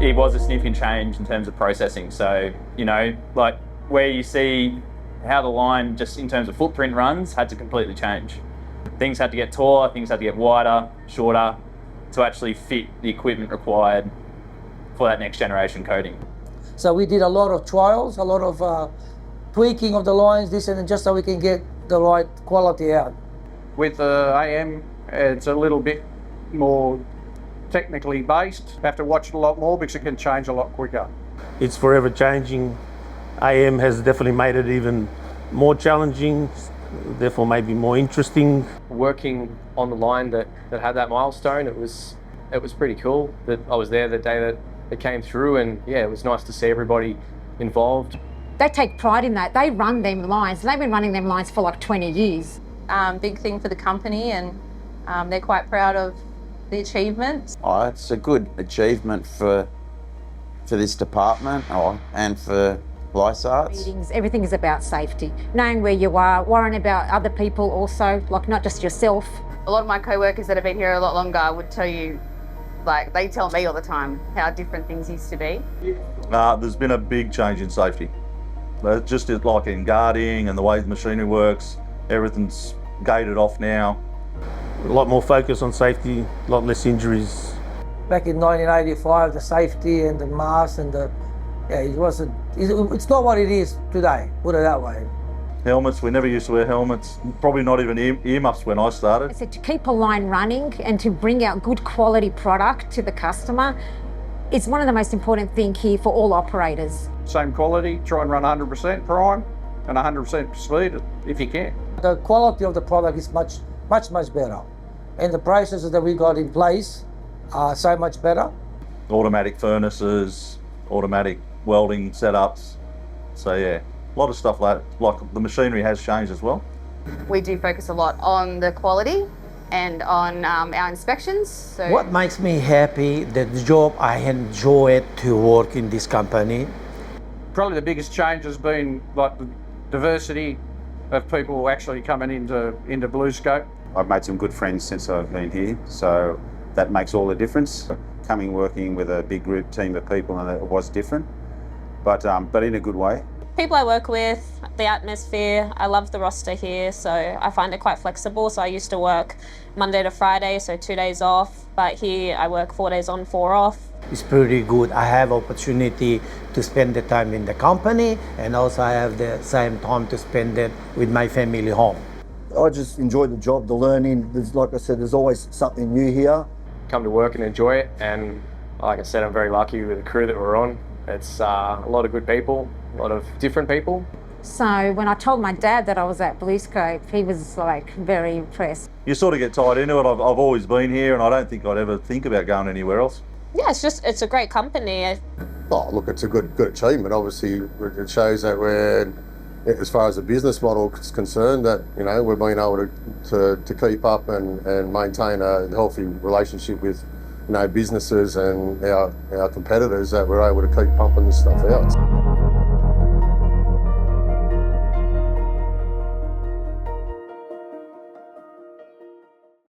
it was a significant change in terms of processing. So, you know, like where you see how the line just in terms of footprint runs had to completely change. Things had to get taller, things had to get wider, shorter to actually fit the equipment required for that next generation coating. So we did a lot of trials, a lot of tweaking of the lines, this and that, just so we can get the right quality out. With the AM, it's a little bit more technically based. Have to watch it a lot more because it can change a lot quicker. It's forever changing. AM has definitely made it even more challenging, therefore maybe more interesting. Working on the line that had that milestone, it was pretty cool that I was there the day that it came through, and yeah, it was nice to see everybody involved. They take pride in that. They run them lines. They've been running them lines for like 20 years. Big thing for the company, and they're quite proud of the achievement. Oh, it's a good achievement for this department and for Lysarts. Meetings, everything is about safety. Knowing where you are, worrying about other people also, like not just yourself. A lot of my co-workers that have been here a lot longer would tell you, like they tell me all the time how different things used to be. There's been a big change in safety. Just like in guarding and the way the machinery works, everything's gated off now. A lot more focus on safety, a lot less injuries. Back in 1985, the safety and the mask and it's not what it is today, put it that way. Helmets, we never used to wear helmets, probably not even earmuffs when I started. I said to keep a line running and to bring out good quality product to the customer is one of the most important things here for all operators. Same quality, try and run 100% prime and 100% speed if you can. The quality of the product is much better. And the processes that we got in place are so much better. Automatic furnaces, automatic welding setups. So yeah, a lot of stuff like the machinery has changed as well. We do focus a lot on the quality and on our inspections. So what makes me happy, the job I enjoy it to work in this company. Probably the biggest change has been like the diversity of people actually coming into BlueScope. I've made some good friends since I've been here, so that makes all the difference. Working with a big group team of people, and it was different, but in a good way. People I work with, the atmosphere, I love the roster here, so I find it quite flexible. So I used to work Monday to Friday, so 2 days off, but here I work 4 days on, 4 off. It's pretty good. I have opportunity to spend the time in the company, and also I have the same time to spend it with my family home. I just enjoy the job, the learning. Like I said, there's always something new here. Come to work and enjoy it, and like I said, I'm very lucky with the crew that we're on. It's a lot of good people, a lot of different people. So when I told my dad that I was at BlueScope, he was like very impressed. You sort of get tied into it. I've always been here, and I don't think I'd ever think about going anywhere else. Yeah, it's a great company. Oh, look, it's a good achievement. Obviously, it shows that we're, as far as the business model is concerned, that we're being able to keep up and maintain a healthy relationship with businesses and our competitors, that we're able to keep pumping this stuff out.